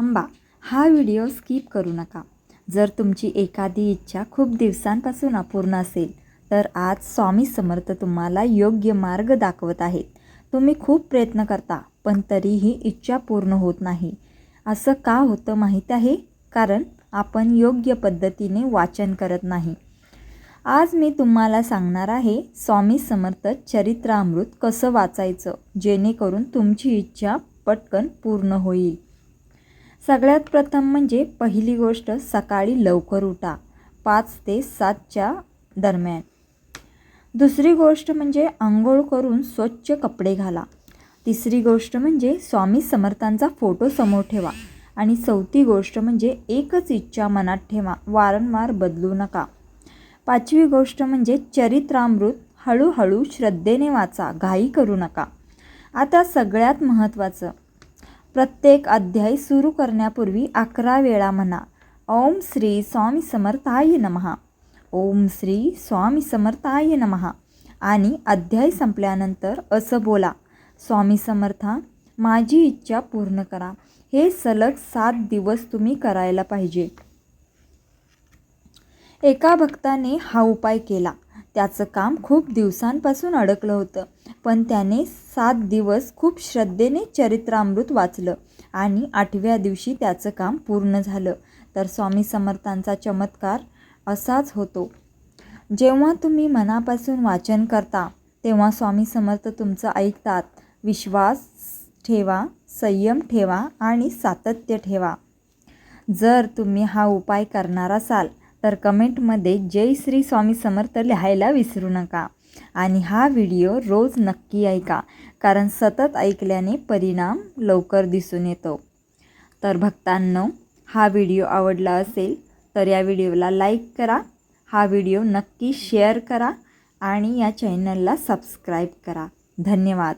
थांबा, हा video skip करू नका। जर तुमची एखादी इच्छा खूप दिवसांपासून अपूर्ण असेल तर आज स्वामी समर्थ तुम्हाला योग्य मार्ग दाखवत आहेत। तुम्ही खूप प्रयत्न करता पण तरीही इच्छा पूर्ण होत नाही। असं का होतं माहीत आहे? कारण आपण योग्य पद्धतीने वाचन करत नाही। आज मी तुम्हाला सांगणार आहे स्वामी समर्थ चरित्रामृत कसं वाचायचं जेणेकरून तुमची इच्छा पटकन पूर्ण होईल। सगळ्यात प्रथम म्हणजे पहिली गोष्ट, सकाळी लवकर उठा 5 ते 7च्या दरम्यान। दुसरी गोष्ट म्हणजे अंघोळ करून स्वच्छ कपडे घाला। तिसरी गोष्ट म्हणजे स्वामी समर्थांचा फोटो समोर ठेवा। आणि चौथी गोष्ट म्हणजे एकच इच्छा मनात ठेवा, वारंवार बदलू नका। पाचवी गोष्ट म्हणजे चरित्रामृत हळूहळू श्रद्धेने वाचा, घाई करू नका। आता सगळ्यात महत्त्वाचं, प्रत्येक अध्याय सुरू करण्यापूर्वी 11 वेळा म्हणा ओम श्री स्वामी समर्थाय नमः, ओम श्री स्वामी समर्थाय नमः। आणि अध्याय संपल्यानंतर असं बोला, स्वामी समर्था माझी इच्छा पूर्ण करा। हे सलग 7 दिवस तुम्ही करायला पाहिजे। एका भक्ताने हा उपाय केला, त्याचं काम खूप दिवसांपासून अडकलं होतं, पण त्याने 7 दिवस खूप श्रद्धेने चरित्रामृत वाचलं आणि 8व्या दिवशी त्याचं काम पूर्ण झालं। तर स्वामी समर्थांचा चमत्कार असाच होतो। जेव्हा तुम्ही मनापासून वाचन करता तेव्हा स्वामी समर्थ तुमचं ऐकतात। विश्वास ठेवा, संयम ठेवा आणि सातत्य ठेवा। जर तुम्ही हा उपाय करणार असाल तर कमेंटमध्ये जय श्री स्वामी समर्थ लिहायला विसरू नका। आणि हा व्हिडिओ रोज नक्की ऐका, कारण सतत ऐकल्याने परिणाम लवकर दिसून येतो। तर भक्तांनो, हा व्हिडिओ आवडला असेल तर या व्हिडिओला लाईक करा, हा व्हिडिओ नक्की शेअर करा आणि या चॅनलला सबस्क्राईब करा। धन्यवाद।